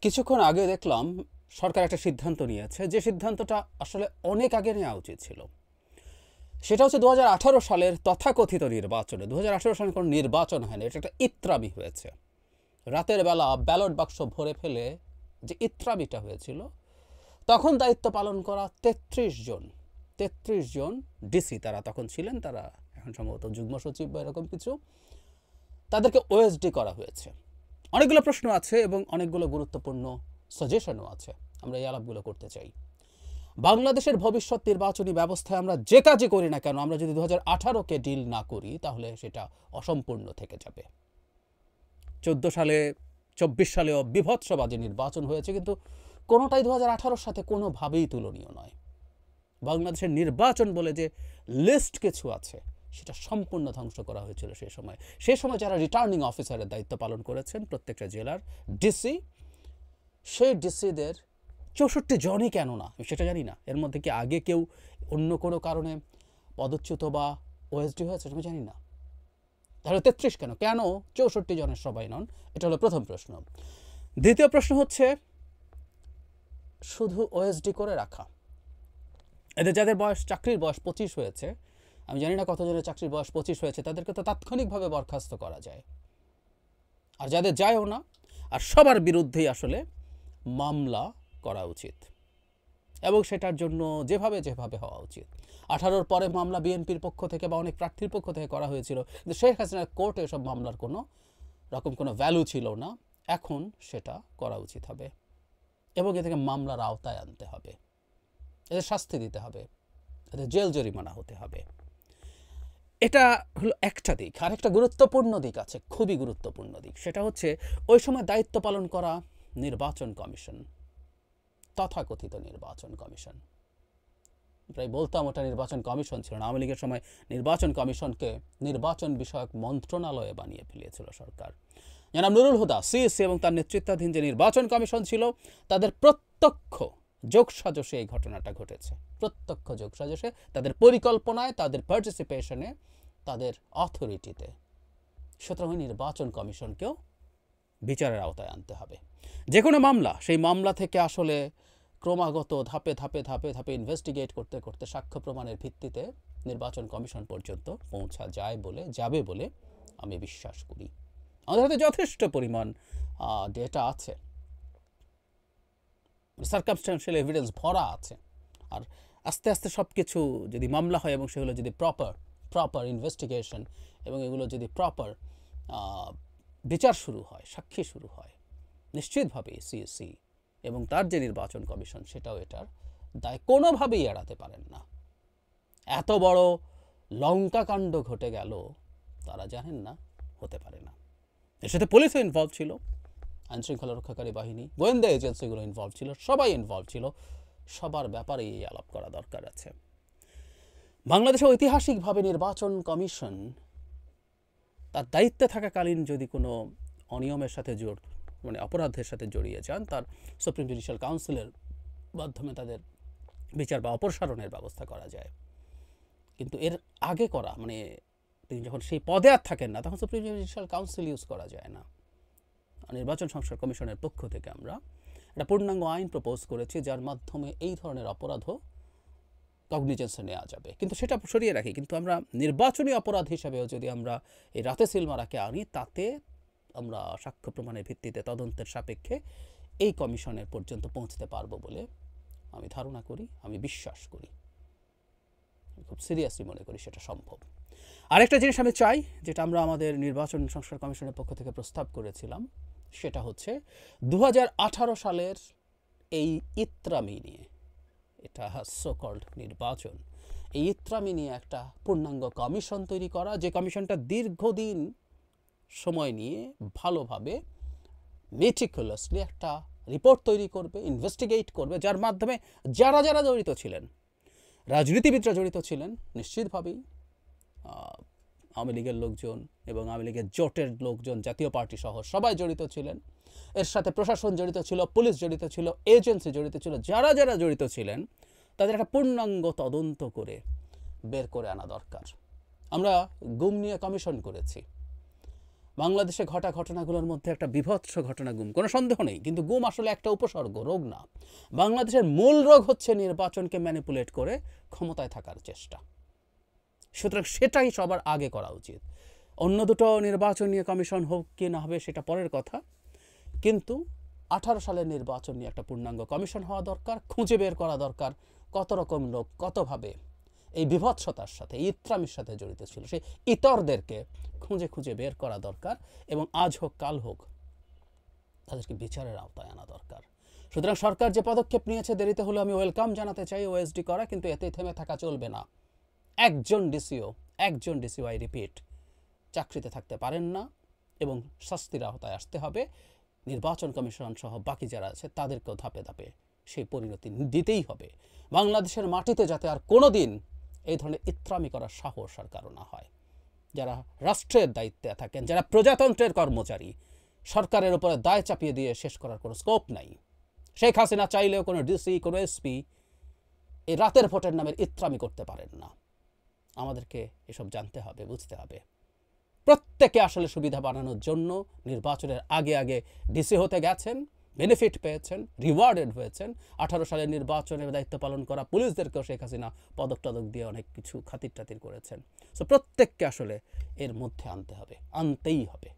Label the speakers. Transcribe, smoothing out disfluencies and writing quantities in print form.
Speaker 1: কিছুক্ষণ আগে দেখলাম সরকার একটা সিদ্ধান্ত নিয়েছে, যে সিদ্ধান্তটা আসলে অনেক আগে নেওয়া উচিত ছিল। সেটা হচ্ছে 2018 সালের তথাকথিত নির্বাচনে 2018 সালে কোনো নির্বাচন হয়নি, এটা একটা ইত্রামি হয়েছে। রাতের বেলা ব্যালট বাক্স ভরে ফেলে যে ইত্রামিটা হয়েছিল, তখন দায়িত্ব পালন করা 33 জন ডিসি তারা তখন ছিলেন, তারা এখন সম্ভবত যুগ্ম সচিব বা এরকম কিছু, তাদেরকে ওএসডি করা হয়েছে। অনেকগুলো প্রশ্ন আছে এবং অনেকগুলো গুরুত্বপূর্ণ সাজেশনও আছে, আমরা এই আলাপগুলো করতে চাই। বাংলাদেশের ভবিষ্যৎ নির্বাচনী ব্যবস্থায় আমরা যে কাজই করি না কেন, আমরা যদি 2018-কে ডিল না করি তাহলে সেটা অসম্পূর্ণ থেকে যাবে। 14 সালে 24 সালেও বিভৎসবাদী নির্বাচন হয়েছে, কিন্তু কোনোটাই 2018-র সাথে কোনোভাবেই তুলনীয় নয়। বাংলাদেশের নির্বাচন বলে যে লিস্ট কিছু আছে, সেটা সম্পূর্ণ ধ্বংস করা হয়েছিল সেই সময় যারা রিটার্নিং অফিসারের দায়িত্ব পালন করেছেন প্রত্যেকটা জেলার ডিসি, সেই ডিসিদের 64 জনই কেন না সেটা জানি না, এর মধ্যে কি আগে কেউ অন্য কোনো কারণে পদচ্যুত বা ওএসডি হয়েছে আমি জানি না, তাহলে 33 কেন 64 জনের সবাই নন? এটা হলো প্রথম প্রশ্ন। দ্বিতীয় প্রশ্ন হচ্ছে শুধু ওএসডি করে রাখা, এদের যাদের চাকরির বয়স 25 হয়েছে, আমি জানি না কতজনের চাকরির বয়স 25 হয়েছে, তাদেরকে তো তাৎক্ষণিকভাবে বরখাস্ত করা যায়, আর যাদের যায়ও না, আর সবার বিরুদ্ধেই আসলে মামলা করা উচিত, এবং সেটার জন্য যেভাবে হওয়া উচিত। 18-র পরে মামলা বিএনপির পক্ষ থেকে বা অনেক প্রার্থীর পক্ষ থেকে করা হয়েছিল, কিন্তু শেখ হাসিনার কোর্টে এসব মামলার কোনো ভ্যালু ছিল না। এখন সেটা করা উচিত হবে এবং এদেরকে মামলার আওতায় আনতে হবে, এদের শাস্তি দিতে হবে, এদের জেল জরিমানা হতে হবে। এটা হলো একটা দিক। আর একটা গুরুত্বপূর্ণ দিক আছে, খুবই গুরুত্বপূর্ণ দিক, সেটা হচ্ছে ওই সময় দায়িত্ব পালন করা নির্বাচন কমিশন, তথাকথিত নির্বাচন কমিশন, প্রায় বলতাম ওটা নির্বাচন কমিশন ছিল না। আওয়ামী লীগের সময় নির্বাচন কমিশনকে নির্বাচন বিষয়ক মন্ত্রণালয়ে বানিয়ে ফেলিয়েছিল সরকার। জনাব নুরুল হুদা সিএসি এবং তার নেতৃত্বাধীন যে নির্বাচন কমিশন ছিল, তাদের প্রত্যক্ষ যোগসাজশে এই ঘটনাটা ঘটেছে, প্রত্যক্ষ যোগসাজশে, তাদের পরিকল্পনায়, তাদের পার্টিসিপেশনে, তাদের অথরিটিতে। সুতরাং নির্বাচন কমিশনকেও বিচারের আওতায় আনতে হবে। যে কোনো মামলা, সেই মামলা থেকে আসলে ক্রমাগত ধাপে ধাপে ইনভেস্টিগেট করতে করতে সাক্ষ্য প্রমাণের ভিত্তিতে নির্বাচন কমিশন পর্যন্ত পৌঁছা যাবে বলে আমি বিশ্বাস করি। আমাদের হাতে যথেষ্ট পরিমাণ ডেটা আছে, সার্কামস্ট্যান্সিয়াল এভিডেন্স ভরা আছে, আর আস্তে আস্তে সব কিছু যদি মামলা হয় এবং সেগুলো যদি প্রপার ইনভেস্টিগেশন এবং এগুলো যদি প্রপার বিচার শুরু হয়, সাক্ষী শুরু হয়, নিশ্চিতভাবে সিএসি এবং তার যে নির্বাচন কমিশন সেটাও এটার দায় কোনোভাবেই এড়াতে পারেন না। এত বড় লঙ্কাকাণ্ড ঘটে গেল, তারা জানেন না, হতে পারে না। এর সাথে পুলিশও ইনভলভ ছিল, আইনশৃঙ্খলা রক্ষাকারী বাহিনী, গোয়েন্দা এজেন্সিগুলো ইনভলভ ছিল, সবাই ইনভলভ ছিল। সবার ব্যাপারে এই আলাপ করা দরকার আছে। বাংলাদেশে ঐতিহাসিকভাবে নির্বাচন কমিশন তার দায়িত্বে থাকাকালীন যদি কোনো অনিয়মের সাথে অপরাধের সাথে জড়িয়ে যান, তার সুপ্রিম জুডিশিয়াল কাউন্সিলের মাধ্যমে তাদের বিচার বা অপসারণের ব্যবস্থা করা যায়। কিন্তু এর আগে করা, তিনি যখন সেই পদে আর থাকেন না, তখন সুপ্রিম জুডিশিয়াল কাউন্সিল ইউজ করা যায় না। নির্বাচন সংস্কার কমিশনের পক্ষ থেকে আমরা একটা পূর্ণাঙ্গ আইন প্রপোজ করেছি, যার মাধ্যমে এই ধরনের অপরাধও কগনিজেন্সে নেওয়া যাবে। কিন্তু সেটা সরিয়ে রাখি, কিন্তু আমরা নির্বাচনী অপরাধ হিসাবেও যদি আমরা এই রাতে সিলমারাকে আনি, তাতে আমরা সাক্ষ্য প্রমাণের ভিত্তিতে তদন্তের সাপেক্ষে এই কমিশনের পর্যন্ত পৌঁছতে পারবো বলে আমি ধারণা করি, আমি বিশ্বাস করি, খুব সিরিয়াসলি মনে করি সেটা সম্ভব। আরেকটা জিনিস আমি চাই, যেটা আমরা আমাদের নির্বাচন সংস্কার কমিশনের পক্ষ থেকে প্রস্তাব করেছিলাম, সেটা হচ্ছে 2018 সালের এই ইত্রামি নিয়ে, এটা সো কল্ড নির্বাচন, এই ইত্রামি নিয়ে একটা পূর্ণাঙ্গ কমিশন তৈরি করা, যে কমিশনটা দীর্ঘদিন সময় নিয়ে ভালোভাবে মেটিকুলাসলি একটা রিপোর্ট তৈরি করবে, ইনভেস্টিগেট করবে, যার মাধ্যমে যারা জড়িত ছিলেন, রাজনীতিবিদরা জড়িত ছিলেন, নিশ্চিতভাবেই আওয়ামী লীগের লোকজন এবং আওয়ামী লীগের জোটের লোকজন, জাতীয় পার্টি সহ সবাই জড়িত ছিলেন, এর সাথে প্রশাসন জড়িত ছিল, পুলিশ জড়িত ছিল, এজেন্সি জড়িত ছিল, যারা জড়িত ছিলেন তাদের একটা পূর্ণাঙ্গ তদন্ত করে বের করে আনা দরকার। আমরা গুম নিয়ে কমিশন করেছি, বাংলাদেশে ঘটা ঘটনাগুলোর মধ্যে একটা বিভৎস ঘটনা গুম, কোনো সন্দেহ নেই, কিন্তু গুম আসলে একটা উপসর্গ, রোগ না। বাংলাদেশের মূল রোগ হচ্ছে নির্বাচনকে ম্যানিপুলেট করে ক্ষমতায় থাকার চেষ্টা। সুতরাং সেটাই সবার আগে করা উচিত। অন্য দুটো নির্বাচন নিয়ে কমিশন হোক কি না হবে সেটা পরের কথা, কিন্তু 18 সালের নির্বাচন নিয়ে একটা পূর্ণাঙ্গ কমিশন হওয়া দরকার। খুঁজে বের করা দরকার কত রকম লোক কতভাবে এই বিভৎসতার সাথে, ইত্রামির সাথে জড়িত ছিল। সেই ইতরদেরকে খুঁজে খুঁজে বের করা দরকার এবং আজ হোক কাল হোক তাদেরকে বিচারের আওতায় আনা দরকার। সুতরাং সরকার যে পদক্ষেপ নিয়েছে, দেরিতে হলেও আমি ওয়েলকাম জানাতে চাই, ওএসডি করা, কিন্তু এতেই থেমে থাকা চলবে না। একজন ডিসিও আই রিপিট চাকরিতে থাকতে পারেন না এবং শাস্তির আওতায় আসতে হবে। নির্বাচন কমিশন সহ বাকি যারা আছে তাদেরকেও ধাপে ধাপে সেই পরিণতি দিতেই হবে। বাংলাদেশের মাটিতে যাতে আর কোনো দিন এই ধরনের ইত্রামি করার সাহস আর কারো না হয়। যারা রাষ্ট্রের দায়িত্বে থাকেন, যারা প্রজাতন্ত্রের কর্মচারী, সরকারের উপরে দায় চাপিয়ে দিয়ে শেষ করার কোনো স্কোপ নাই। শেখ হাসিনা চাইলেও কোনো ডিসি, কোনো এসপি এই রাতের ভোটের নামের ইত্রামি করতে পারেন না। আমাদেরকে এসব জানতে হবে, বুঝতে হবে। প্রত্যেকে আসলে সুবিধা বানানোর জন্য নির্বাচনের আগে আগে ডিসি হতে গেছেন, বেনিফিট পেয়েছেন, রিওয়ার্ডেড হয়েছেন। 18 সালের নির্বাচনের দায়িত্ব পালন করা পুলিশদেরকেও শেখ হাসিনা পদক টদক দিয়ে অনেক কিছু খাতির টাতির করেছেন। সো প্রত্যেককে আসলে এর মধ্যে আনতে হবে, আনতেই হবে।